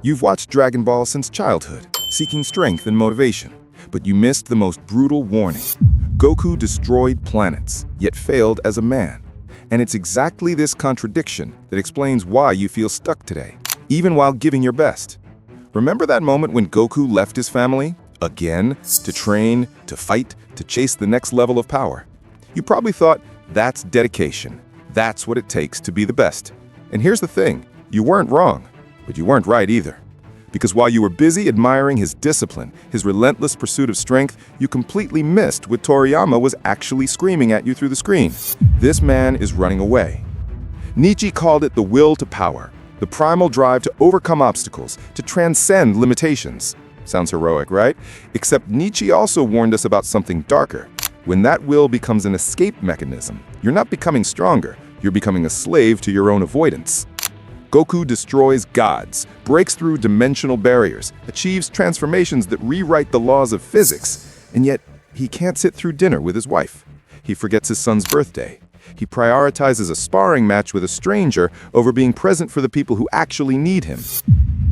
You've watched Dragon Ball since childhood, seeking strength and motivation, but you missed the most brutal warning. Goku destroyed planets, yet failed as a man. And it's exactly this contradiction that explains why you feel stuck today, even while giving your best. Remember that moment when Goku left his family, again, to train, to fight, to chase the next level of power? You probably thought, that's dedication. That's what it takes to be the best. And here's the thing, you weren't wrong. But you weren't right either. Because while you were busy admiring his discipline, his relentless pursuit of strength, you completely missed what Toriyama was actually screaming at you through the screen. This man is running away. Nietzsche called it the will to power, the primal drive to overcome obstacles, to transcend limitations. Sounds heroic, right? Except Nietzsche also warned us about something darker. When that will becomes an escape mechanism, you're not becoming stronger, you're becoming a slave to your own avoidance. Goku destroys gods, breaks through dimensional barriers, achieves transformations that rewrite the laws of physics, and yet he can't sit through dinner with his wife. He forgets his son's birthday. He prioritizes a sparring match with a stranger over being present for the people who actually need him.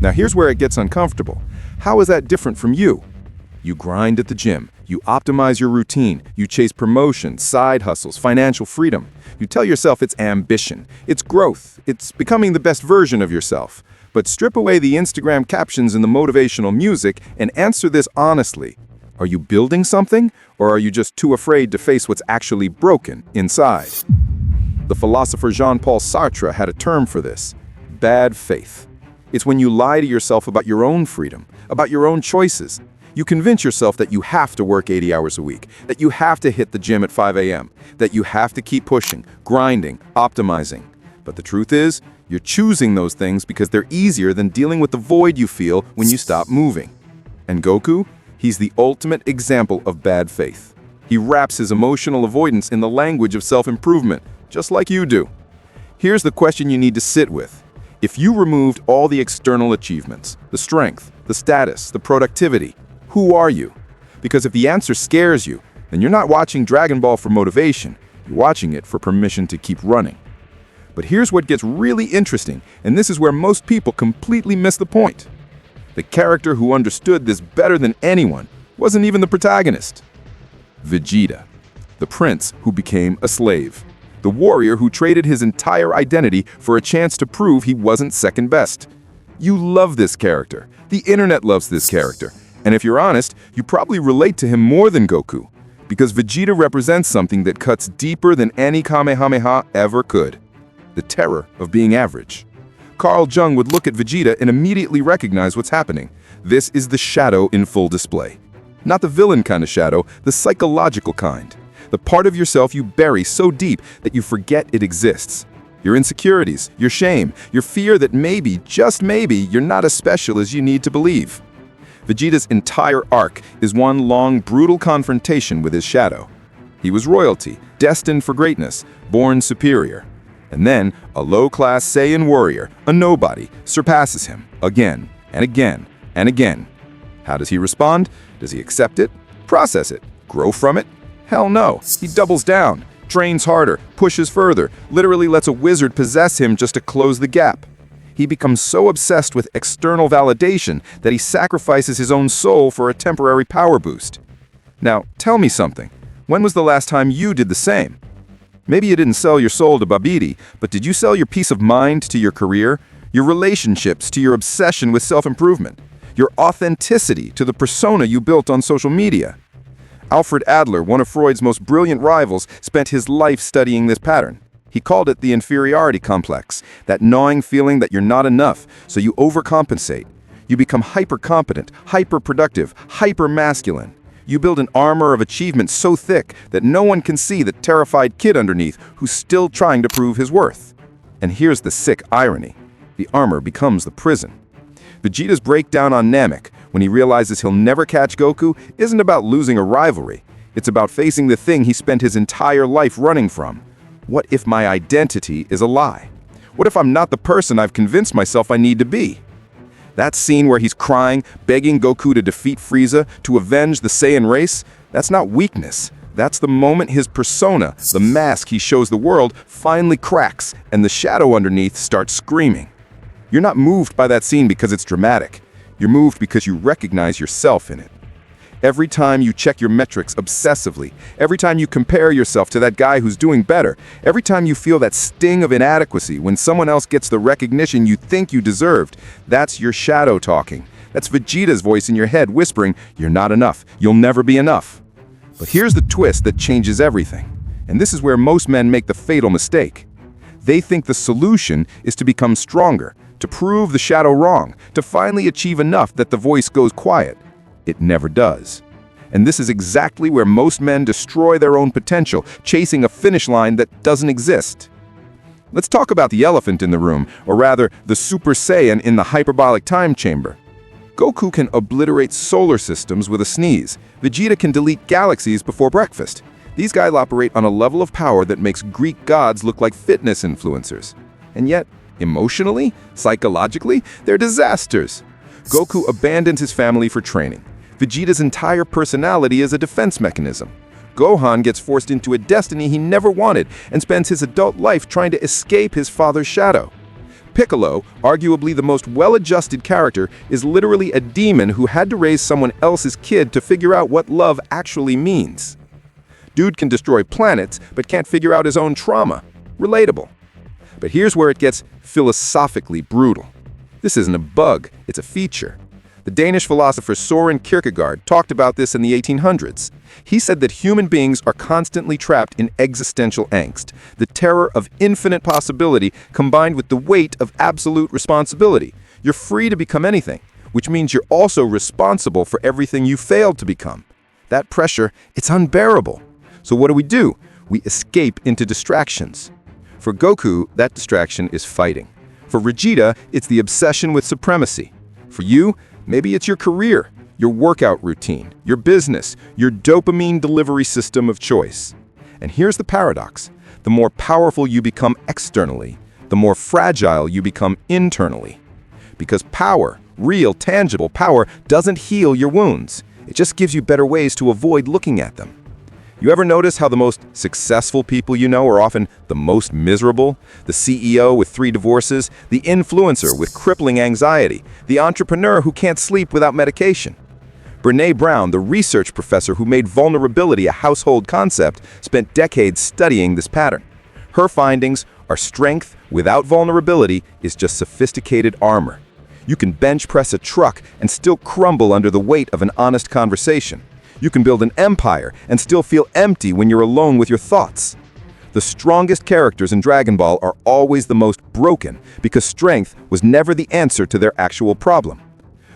Now here's where it gets uncomfortable. How is that different from you? You grind at the gym, you optimize your routine, you chase promotions, side hustles, financial freedom. You tell yourself it's ambition, it's growth, it's becoming the best version of yourself. But strip away the Instagram captions and the motivational music and answer this honestly. Are you building something, or are you just too afraid to face what's actually broken inside? The philosopher Jean-Paul Sartre had a term for this: bad faith. It's when you lie to yourself about your own freedom, about your own choices. You convince yourself that you have to work 80 hours a week, that you have to hit the gym at 5 a.m., that you have to keep pushing, grinding, optimizing. But the truth is, you're choosing those things because they're easier than dealing with the void you feel when you stop moving. And Goku? He's the ultimate example of bad faith. He wraps his emotional avoidance in the language of self-improvement, just like you do. Here's the question you need to sit with. If you removed all the external achievements, the strength, the status, the productivity, who are you? Because if the answer scares you, then you're not watching Dragon Ball for motivation. You're watching it for permission to keep running. But here's what gets really interesting, and this is where most people completely miss the point. The character who understood this better than anyone wasn't even the protagonist. Vegeta, the prince who became a slave. The warrior who traded his entire identity for a chance to prove he wasn't second best. You love this character. The internet loves this character. And if you're honest, you probably relate to him more than Goku, because Vegeta represents something that cuts deeper than any Kamehameha ever could: the terror of being average. Carl Jung would look at Vegeta and immediately recognize what's happening. This is the shadow in full display. Not the villain kind of shadow, the psychological kind. The part of yourself you bury so deep that you forget it exists. Your insecurities, your shame, your fear that maybe, just maybe, you're not as special as you need to believe. Vegeta's entire arc is one long, brutal confrontation with his shadow. He was royalty, destined for greatness, born superior. And then, a low-class Saiyan warrior, a nobody, surpasses him, again, and again, and again. How does he respond? Does he accept it? Process it? Grow from it? Hell no. He doubles down, trains harder, pushes further, literally lets a wizard possess him just to close the gap. He becomes so obsessed with external validation that he sacrifices his own soul for a temporary power boost. Now, tell me something. When was the last time you did the same? Maybe you didn't sell your soul to Babidi, but did you sell your peace of mind to your career, your relationships to your obsession with self-improvement, your authenticity to the persona you built on social media? Alfred Adler, one of Freud's most brilliant rivals, spent his life studying this pattern. He called it the inferiority complex, that gnawing feeling that you're not enough, so you overcompensate. You become hyper-competent, hyper-productive, hyper-masculine. You build an armor of achievement so thick that no one can see the terrified kid underneath who's still trying to prove his worth. And here's the sick irony. The armor becomes the prison. Vegeta's breakdown on Namek, when he realizes he'll never catch Goku, isn't about losing a rivalry. It's about facing the thing he spent his entire life running from. What if my identity is a lie? What if I'm not the person I've convinced myself I need to be? That scene where he's crying, begging Goku to defeat Frieza, to avenge the Saiyan race, that's not weakness. That's the moment his persona, the mask he shows the world, finally cracks and the shadow underneath starts screaming. You're not moved by that scene because it's dramatic. You're moved because you recognize yourself in it. Every time you check your metrics obsessively, every time you compare yourself to that guy who's doing better, every time you feel that sting of inadequacy when someone else gets the recognition you think you deserved, that's your shadow talking. That's Vegeta's voice in your head whispering, "You're not enough. You'll never be enough." But here's the twist that changes everything. And this is where most men make the fatal mistake. They think the solution is to become stronger, to prove the shadow wrong, to finally achieve enough that the voice goes quiet. It never does. And this is exactly where most men destroy their own potential, chasing a finish line that doesn't exist. Let's talk about the elephant in the room, or rather, the Super Saiyan in the hyperbolic time chamber. Goku can obliterate solar systems with a sneeze. Vegeta can delete galaxies before breakfast. These guys operate on a level of power that makes Greek gods look like fitness influencers. And yet, emotionally, psychologically, they're disasters. Goku abandons his family for training. Vegeta's entire personality is a defense mechanism. Gohan gets forced into a destiny he never wanted and spends his adult life trying to escape his father's shadow. Piccolo, arguably the most well-adjusted character, is literally a demon who had to raise someone else's kid to figure out what love actually means. Dude can destroy planets, but can't figure out his own trauma. Relatable. But here's where it gets philosophically brutal. This isn't a bug, it's a feature. The Danish philosopher Søren Kierkegaard talked about this in the 1800s. He said that human beings are constantly trapped in existential angst, the terror of infinite possibility combined with the weight of absolute responsibility. You're free to become anything, which means you're also responsible for everything you failed to become. That pressure, it's unbearable. So what do? We escape into distractions. For Goku, that distraction is fighting. For Vegeta, it's the obsession with supremacy. For you, maybe it's your career, your workout routine, your business, your dopamine delivery system of choice. And here's the paradox. The more powerful you become externally, the more fragile you become internally. Because power, real, tangible power, doesn't heal your wounds. It just gives you better ways to avoid looking at them. You ever notice how the most successful people you know are often the most miserable? The CEO with 3 divorces, the influencer with crippling anxiety, the entrepreneur who can't sleep without medication. Brené Brown, the research professor who made vulnerability a household concept, spent decades studying this pattern. Her findings are strength without vulnerability is just sophisticated armor. You can bench press a truck and still crumble under the weight of an honest conversation. You can build an empire and still feel empty when you're alone with your thoughts. The strongest characters in Dragon Ball are always the most broken because strength was never the answer to their actual problem.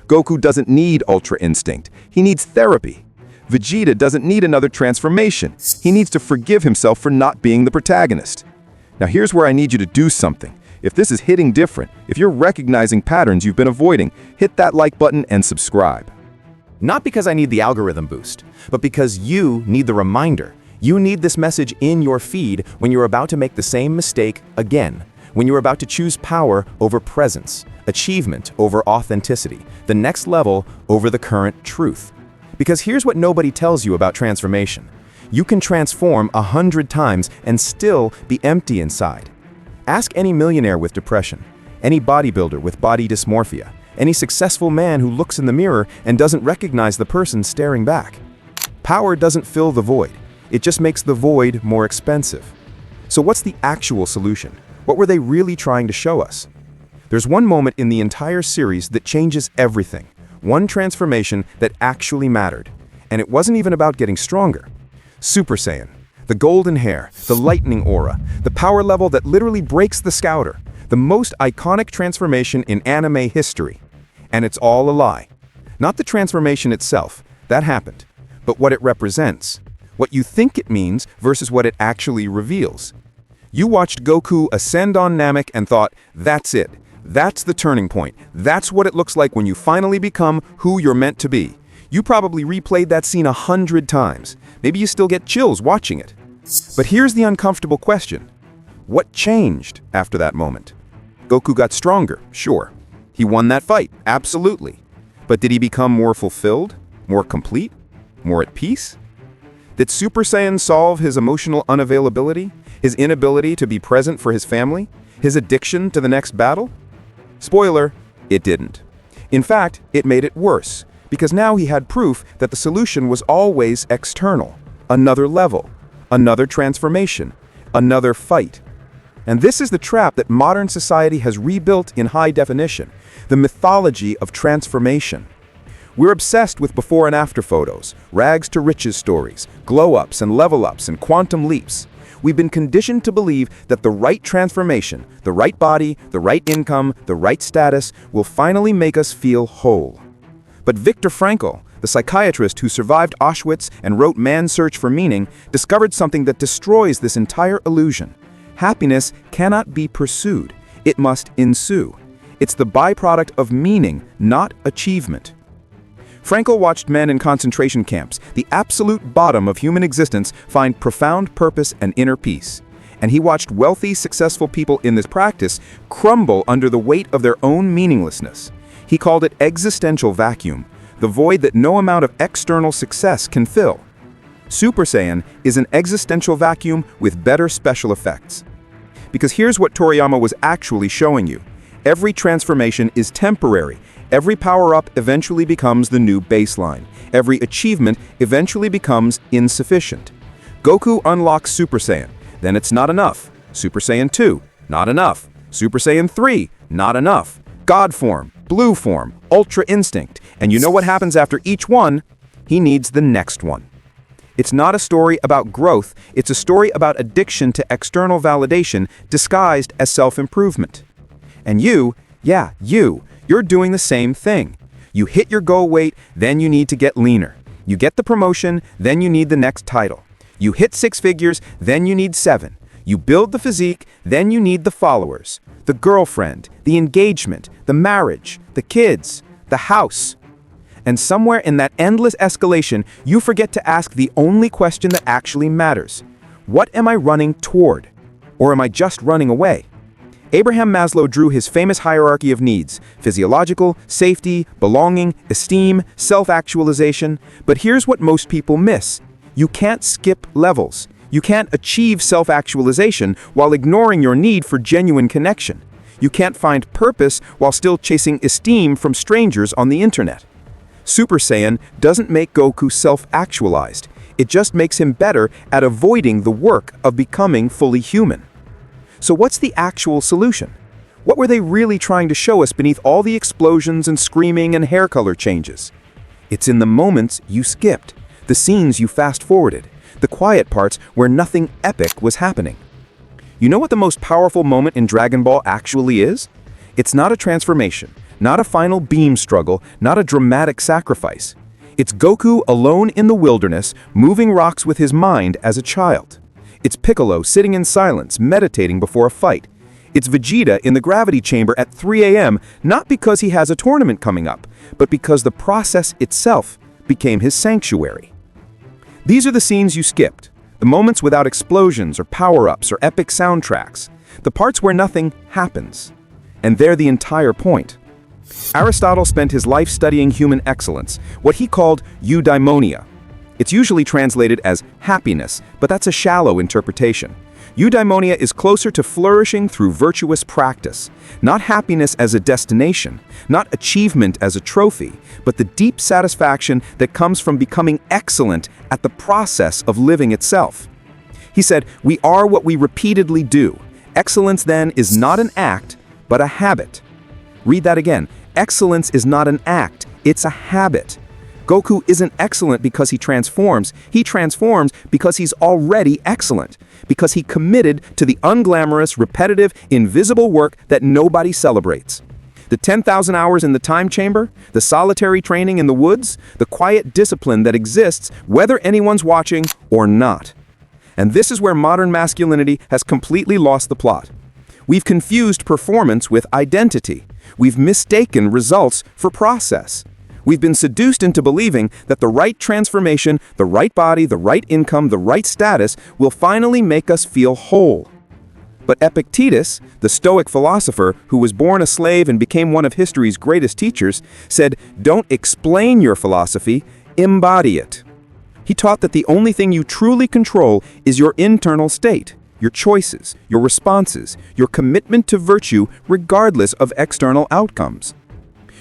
Goku doesn't need Ultra Instinct. He needs therapy. Vegeta doesn't need another transformation. He needs to forgive himself for not being the protagonist. Now here's where I need you to do something. If this is hitting different, if you're recognizing patterns you've been avoiding, hit that like button and subscribe. Not because I need the algorithm boost, but because you need the reminder. You need this message in your feed when you're about to make the same mistake again, when you're about to choose power over presence, achievement over authenticity, the next level over the current truth. Because here's what nobody tells you about transformation. You can transform 100 times and still be empty inside. Ask any millionaire with depression, any bodybuilder with body dysmorphia, any successful man who looks in the mirror and doesn't recognize the person staring back. Power doesn't fill the void. It just makes the void more expensive. So what's the actual solution? What were they really trying to show us? There's one moment in the entire series that changes everything. One transformation that actually mattered. And it wasn't even about getting stronger. Super Saiyan. The golden hair, the lightning aura, the power level that literally breaks the scouter. The most iconic transformation in anime history. And it's all a lie. Not the transformation itself, that happened, but what it represents. What you think it means versus what it actually reveals. You watched Goku ascend on Namek and thought, that's it. That's the turning point. That's what it looks like when you finally become who you're meant to be. You probably replayed that scene 100 times. Maybe you still get chills watching it. But here's the uncomfortable question. What changed after that moment? Goku got stronger, sure. He won that fight, absolutely. But did he become more fulfilled, more complete, more at peace? Did Super Saiyan solve his emotional unavailability, his inability to be present for his family, his addiction to the next battle? Spoiler, it didn't. In fact, it made it worse, because now he had proof that the solution was always external. Another level, another transformation, another fight. And this is the trap that modern society has rebuilt in high definition, the mythology of transformation. We're obsessed with before and after photos, rags to riches stories, glow-ups and level-ups and quantum leaps. We've been conditioned to believe that the right transformation, the right body, the right income, the right status will finally make us feel whole. But Viktor Frankl, the psychiatrist who survived Auschwitz and wrote Man's Search for Meaning, discovered something that destroys this entire illusion. Happiness cannot be pursued. It must ensue. It's the byproduct of meaning, not achievement. Frankl watched men in concentration camps, the absolute bottom of human existence, find profound purpose and inner peace. And he watched wealthy, successful people in this practice crumble under the weight of their own meaninglessness. He called it existential vacuum, the void that no amount of external success can fill. Super Saiyan is an existential vacuum with better special effects. Because here's what Toriyama was actually showing you. Every transformation is temporary. Every power-up eventually becomes the new baseline. Every achievement eventually becomes insufficient. Goku unlocks Super Saiyan. Then it's not enough. Super Saiyan 2, not enough. Super Saiyan 3, not enough. God form, blue form, Ultra Instinct. And you know what happens after each one? He needs the next one. It's not a story about growth. It's a story about addiction to external validation disguised as self-improvement. And you're doing the same thing. You hit your goal weight, then you need to get leaner. You get the promotion, then you need the next title. You hit 6 figures, then you need 7. You build the physique, then you need the followers, the girlfriend, the engagement, the marriage, the kids, the house. And somewhere in that endless escalation, you forget to ask the only question that actually matters. What am I running toward? Or am I just running away? Abraham Maslow drew his famous hierarchy of needs: physiological, safety, belonging, esteem, self-actualization. But here's what most people miss. You can't skip levels. You can't achieve self-actualization while ignoring your need for genuine connection. You can't find purpose while still chasing esteem from strangers on the internet. Super Saiyan doesn't make Goku self-actualized. It just makes him better at avoiding the work of becoming fully human. So what's the actual solution? What were they really trying to show us beneath all the explosions and screaming and hair color changes? It's in the moments you skipped, the scenes you fast-forwarded, the quiet parts where nothing epic was happening. You know what the most powerful moment in Dragon Ball actually is? It's not a transformation, not a final beam struggle, not a dramatic sacrifice. It's Goku alone in the wilderness, moving rocks with his mind as a child. It's Piccolo sitting in silence, meditating before a fight. It's Vegeta in the gravity chamber at 3 a.m., not because he has a tournament coming up, but because the process itself became his sanctuary. These are the scenes you skipped, the moments without explosions or power-ups or epic soundtracks, the parts where nothing happens. And they're the entire point. Aristotle spent his life studying human excellence, what he called eudaimonia. It's usually translated as happiness, but that's a shallow interpretation. Eudaimonia is closer to flourishing through virtuous practice, not happiness as a destination, not achievement as a trophy, but the deep satisfaction that comes from becoming excellent at the process of living itself. He said, "We are what we repeatedly do. Excellence then is not an act, but a habit." Read that again. Excellence is not an act, it's a habit. Goku isn't excellent because he transforms because he's already excellent, because he committed to the unglamorous, repetitive, invisible work that nobody celebrates. The 10,000 hours in the time chamber, the solitary training in the woods, the quiet discipline that exists whether anyone's watching or not. And this is where modern masculinity has completely lost the plot. We've confused performance with identity. We've mistaken results for process. We've been seduced into believing that the right transformation, the right body, the right income, the right status will finally make us feel whole. But Epictetus, the Stoic philosopher who was born a slave and became one of history's greatest teachers, said, "Don't explain your philosophy, embody it." He taught that the only thing you truly control is your internal state, your choices, your responses, your commitment to virtue regardless of external outcomes.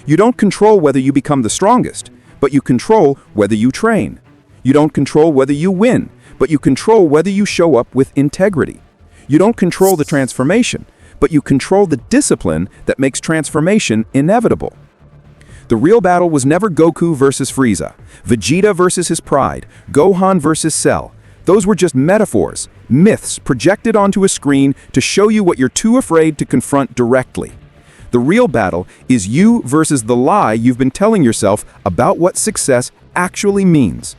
You don't control whether you become the strongest, but you control whether you train. You don't control whether you win, but you control whether you show up with integrity. You don't control the transformation, but you control the discipline that makes transformation inevitable. The real battle was never Goku versus Frieza, Vegeta versus his pride, Gohan versus Cell. Those were just metaphors, myths projected onto a screen to show you what you're too afraid to confront directly. The real battle is you versus the lie you've been telling yourself about what success actually means.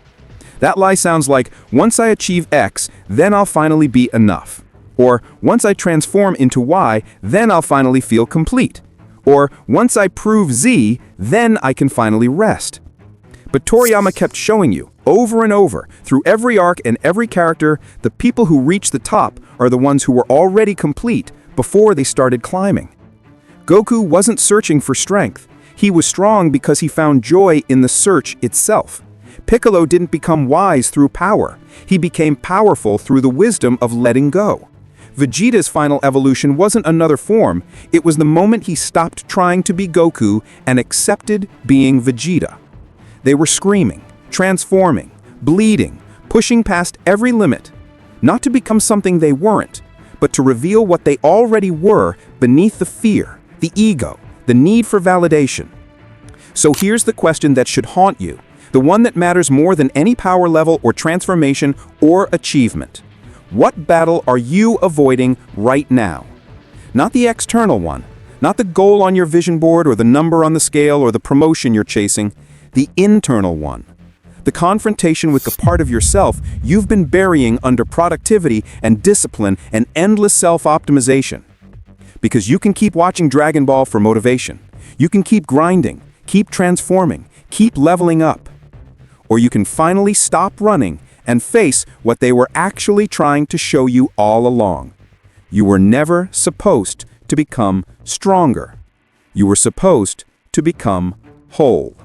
That lie sounds like, once I achieve X, then I'll finally be enough. Or, once I transform into Y, then I'll finally feel complete. Or, once I prove Z, then I can finally rest. But Toriyama kept showing you, over and over, through every arc and every character, the people who reach the top are the ones who were already complete before they started climbing. Goku wasn't searching for strength. He was strong because he found joy in the search itself. Piccolo didn't become wise through power. He became powerful through the wisdom of letting go. Vegeta's final evolution wasn't another form. It was the moment he stopped trying to be Goku and accepted being Vegeta. They were screaming, transforming, bleeding, pushing past every limit. Not to become something they weren't, but to reveal what they already were beneath the fear, the ego, the need for validation. So here's the question that should haunt you, the one that matters more than any power level or transformation or achievement. What battle are you avoiding right now? Not the external one, not the goal on your vision board or the number on the scale or the promotion you're chasing, the internal one. The confrontation with the part of yourself you've been burying under productivity and discipline and endless self-optimization. Because you can keep watching Dragon Ball for motivation. You can keep grinding, keep transforming, keep leveling up. Or you can finally stop running and face what they were actually trying to show you all along. You were never supposed to become stronger. You were supposed to become whole.